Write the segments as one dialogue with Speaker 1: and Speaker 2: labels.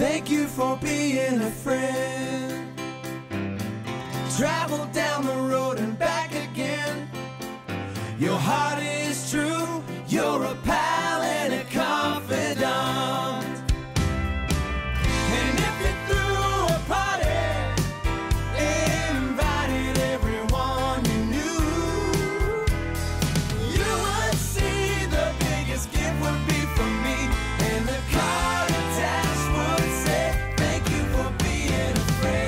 Speaker 1: Thank you for being a friend. Travel down the road and back again. Your heart is true. You're a pal and a confidant. And if you threw a party, invited everyone you knew, you would see the biggest gift would be from me. And the card attached would say, thank you for being a friend.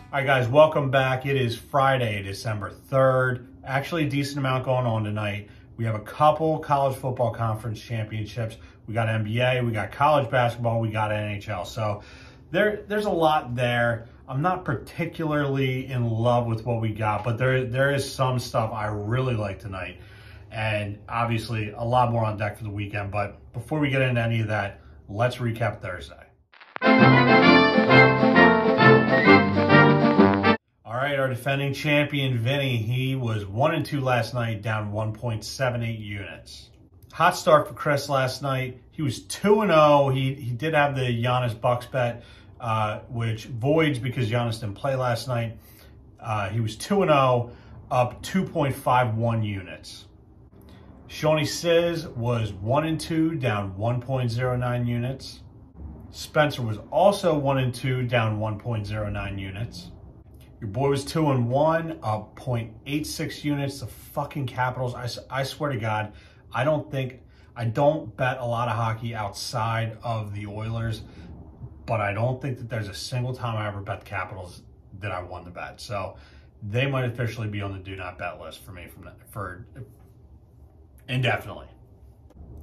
Speaker 2: All right, guys, welcome back. It is Friday, December 3rd. Actually, a decent amount going on tonight. We have a couple college football conference championships. We got NBA, we got college basketball, we got NHL. So there's a lot there. I'm not particularly in love with what we got, but there is some stuff I really like tonight. And obviously, a lot more on deck for the weekend. But before we get into any of that, let's recap Thursday. All right, our defending champion, Vinny, he was 1-2 last night, down 1.78 units. Hot start for Chris last night. He was 2-0. He did have the Giannis Bucks bet, which voids because Giannis didn't play last night. He was 2-0, up 2.51 units. Shawnee Sizz was 1-2, down 1.09 units. Spencer was also 1-2, down 1.09 units. Your boy was 2-1, up 0.86 units. The fucking Capitals, I swear to God, I don't bet a lot of hockey outside of the Oilers, but I don't think that there's a single time I ever bet the Capitals that I won the bet. So they might officially be on the do not bet list for me for indefinitely.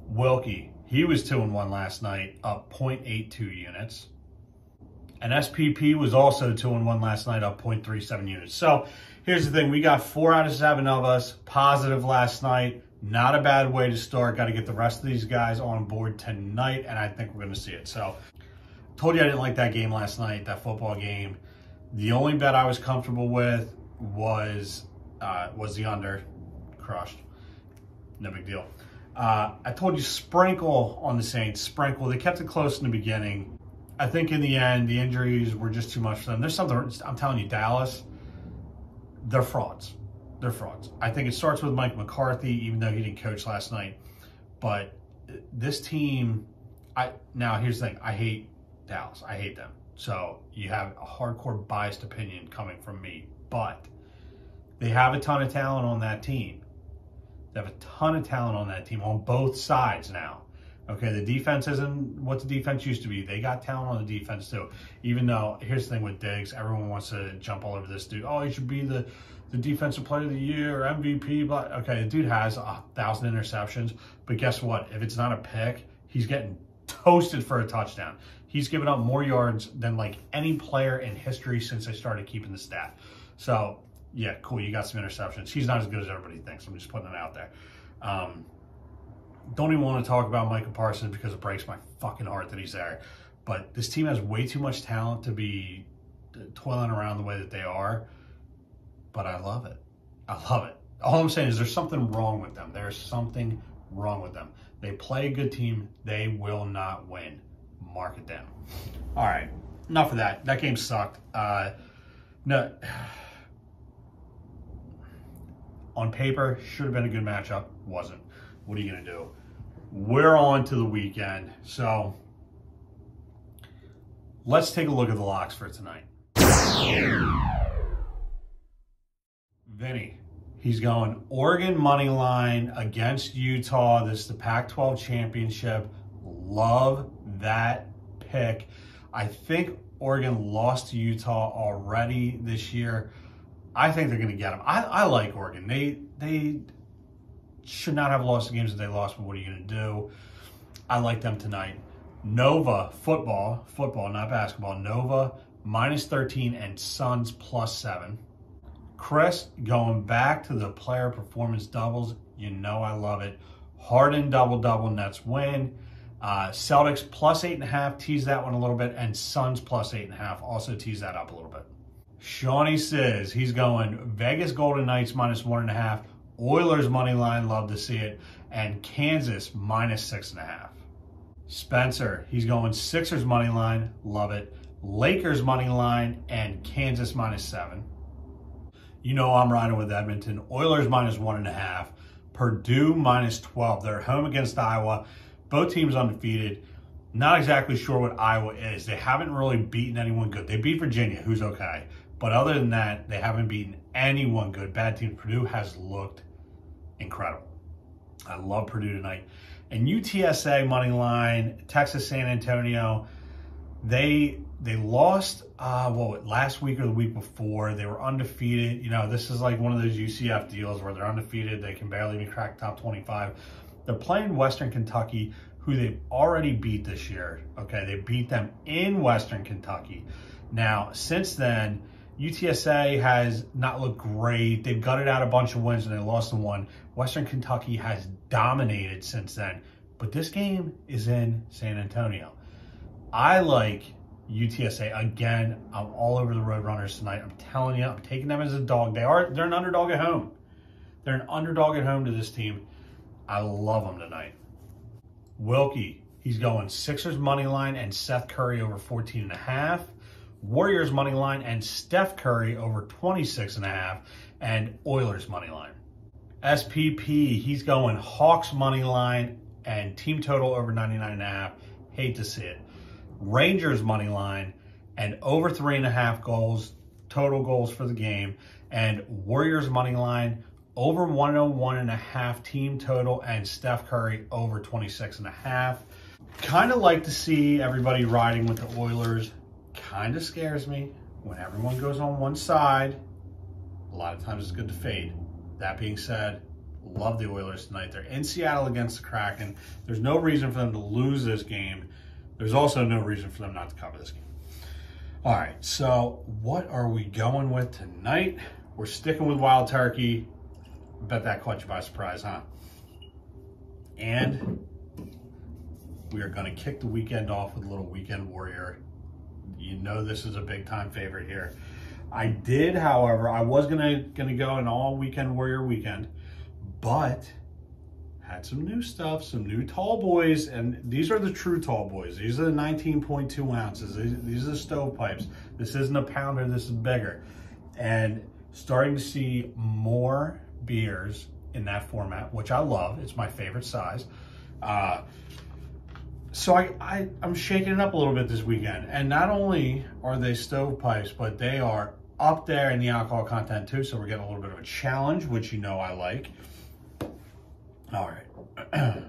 Speaker 2: Wilkie, he was 2-1 last night, up 0.82 units. And SPP was also 2-1 last night, up 0.37 units. So here's the thing. We got 4 out of 7 of us positive last night. Not a bad way to start. Got to get the rest of these guys on board tonight, and I think we're going to see it. So told you I didn't like that game last night, that football game. The only bet I was comfortable with was the under. Crushed. No big deal. I told you sprinkle on the Saints. Sprinkle. They kept it close in the beginning. I think in the end, the injuries were just too much for them. There's something, I'm telling you, Dallas, they're frauds. They're frauds. I think it starts with Mike McCarthy, even though he didn't coach last night. But this team, now here's the thing. I hate Dallas. I hate them. So you have a hardcore biased opinion coming from me. But they have a ton of talent on that team. They have a ton of talent on that team on both sides now. Okay, the defense isn't what the defense used to be. They got talent on the defense too. Even though, here's the thing with Diggs, everyone wants to jump all over this dude. Oh, he should be the defensive player of the year or MVP. But okay, the dude has 1,000 interceptions. But guess what? If it's not a pick, he's getting toasted for a touchdown. He's given up more yards than like any player in history since they started keeping the stat. So yeah, cool. You got some interceptions. He's not as good as everybody thinks. I'm just putting it out there. Don't even want to talk about Micah Parsons because it breaks my fucking heart that he's there. But this team has way too much talent to be toiling around the way that they are. But I love it. I love it. All I'm saying is there's something wrong with them. There's something wrong with them. They play a good team. They will not win. Mark it down. All right. Enough of that. That game sucked. No. On paper, should have been a good matchup. Wasn't. What are you going to do? We're on to the weekend. So let's take a look at the locks for tonight. Vinny, he's going Oregon money line against Utah. This is the Pac-12 championship. Love that pick. I think Oregon lost to Utah already this year. I think they're going to get them. I like Oregon. They should not have lost the games that they lost, but what are you going to do? I like them tonight. Nova, football, not basketball. Nova, -13 and Suns +7. Chris, going back to the player performance doubles. You know I love it. Harden, double-double, Nets win. Celtics +8.5, tease that one a little bit. And Suns +8.5, also tease that up a little bit. Shawnee says he's going Vegas Golden Knights -1.5. Oilers money line, love to see it. And Kansas -6.5. Spencer, he's going Sixers money line, love it. Lakers money line and Kansas -7. You know I'm riding with Edmonton. Oilers -1.5. Purdue -12. They're home against Iowa. Both teams undefeated. Not exactly sure what Iowa is. They haven't really beaten anyone good. They beat Virginia, who's okay. But other than that, they haven't beaten anyone good. Bad team. Purdue has looked incredible. I love Purdue tonight. And UTSA money line, Texas San Antonio, they lost last week or the week before. They were undefeated. You know, this is like one of those UCF deals where they're undefeated. They can barely even crack top 25. They're playing Western Kentucky, who they've already beat this year. Okay, they beat them in Western Kentucky. Now, since then, UTSA has not looked great. They've gutted out a bunch of wins and they lost one. Western Kentucky has dominated since then. But this game is in San Antonio. I like UTSA. Again, I'm all over the Roadrunners tonight. I'm telling you, I'm taking them as a dog. They're an underdog at home. They're an underdog at home to this team. I love them tonight. Wilkie, he's going Sixers money line and Seth Curry over 14.5. Warriors money line and Steph Curry over 26.5, and Oilers money line. SPP, he's going Hawks money line and team total over 99.5. Hate to see it. Rangers money line and over 3.5 goals, total goals for the game, and Warriors money line over 101.5 team total, and Steph Curry over 26.5. Kind of like to see everybody riding with the Oilers. Kind of scares me when everyone goes on one side. A lot of times it's good to fade. That being said, love the Oilers tonight. They're in Seattle against the Kraken. There's no reason for them to lose this game. There's also no reason for them not to cover this game. All right, so what are we going with tonight? We're sticking with Wild Turkey. I bet that caught you by surprise, huh? And we are going to kick the weekend off with a little Weekend Warrior. You know this is a big-time favorite here. I did, however, I was gonna go an all Weekend Warrior weekend, but had some new stuff, some new tall boys, and these are the true tall boys. These are the 19.2 ounces. These are the stovepipes. This isn't a pounder, this is bigger. And starting to see more beers in that format, which I love. It's my favorite size. So I'm shaking it up a little bit this weekend. And not only are they stovepipes, but they are up there in the alcohol content too. So we're getting a little bit of a challenge, which you know I like. All right.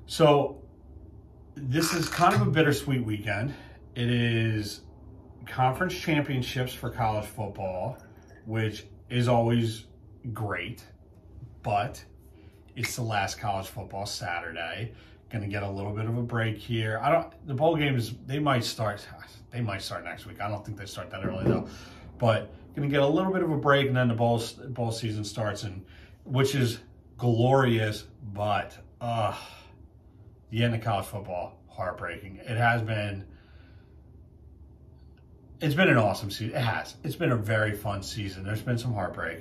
Speaker 2: So this is kind of a bittersweet weekend. It is conference championships for college football, which is always great, but it's the last college football Saturday. Going to get a little bit of a break here. The bowl games, they might start next week. I don't think they start that early though. But going to get a little bit of a break, and then the bowl season starts, and which is glorious, but the end of college football, heartbreaking. It's been an awesome season. It has. It's been a very fun season. There's been some heartbreak,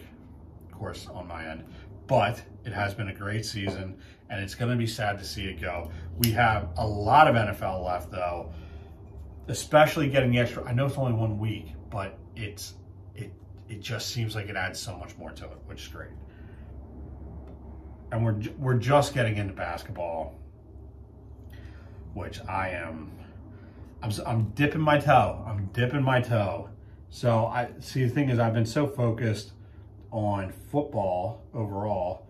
Speaker 2: of course, on my end. But it has been a great season, and it's going to be sad to see it go. We have a lot of NFL left, though, especially getting the extra. I know it's only 1 week, but it just seems like it adds so much more to it, which is great. And we're just getting into basketball, which I'm dipping my toe. I'm dipping my toe. So the thing is, I've been so focused on football overall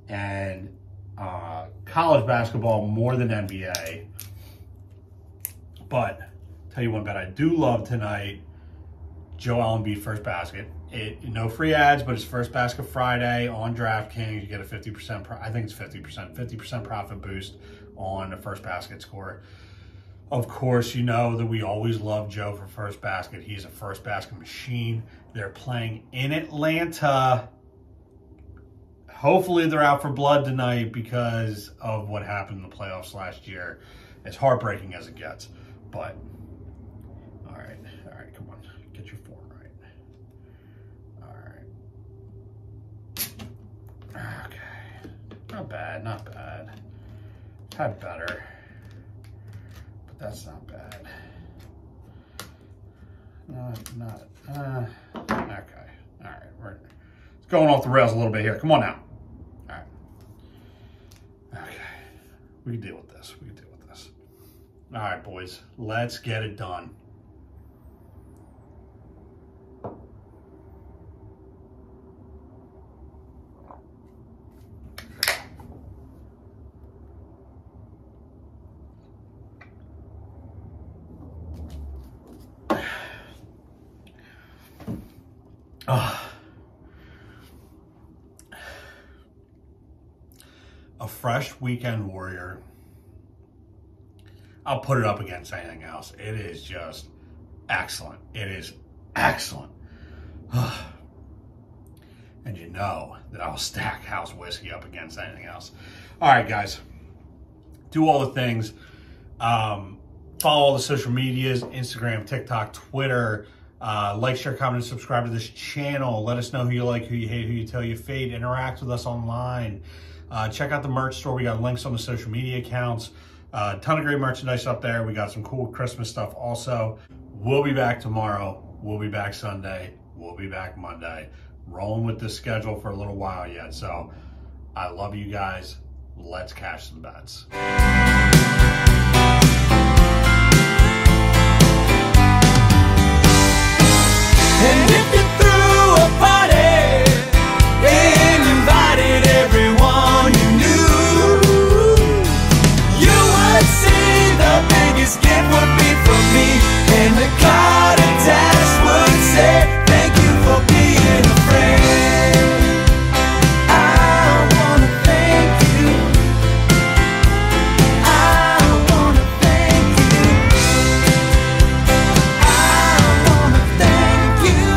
Speaker 2: and college basketball more than NBA. But tell you one bet I do love tonight: Joel Embiid first basket. No free ads, but it's first basket Friday on DraftKings. You get a 50%. I think it's 50% profit boost on the first basket score. Of course, you know that we always love Joe for first basket. He's a first basket machine. They're playing in Atlanta. Hopefully they're out for blood tonight because of what happened in the playoffs last year. As heartbreaking as it gets. But, all right, come on. Get your form right. All right. bad, not bad. Had better, but that's not bad. Okay. All right, it's going off the rails a little bit here. Come on now. All right. Okay, we can deal with this. We can deal with this. All right, boys, let's get it done. A fresh weekend warrior. I'll put it up against anything else. It is just excellent. It is excellent. And you know that I'll stack house whiskey up against anything else. All right, guys. Do all the things. Follow all the social medias, Instagram, TikTok, Twitter. Like, share, comment, and subscribe to this channel. Let us know who you like, who you hate, who you tell you fade. Interact with us online. Check out the merch store. We got links on the social media accounts. Ton of great merchandise up there. We got some cool Christmas stuff also. We'll be back tomorrow. We'll be back Sunday. We'll be back Monday. Rolling with this schedule for a little while yet. So I love you guys. Let's cash some bets.
Speaker 1: And if you threw a party and invited everyone you knew, you would see the biggest gift would be from me, and the card attached would say, thank you for being a friend. I wanna thank you. I wanna thank you. I wanna thank you.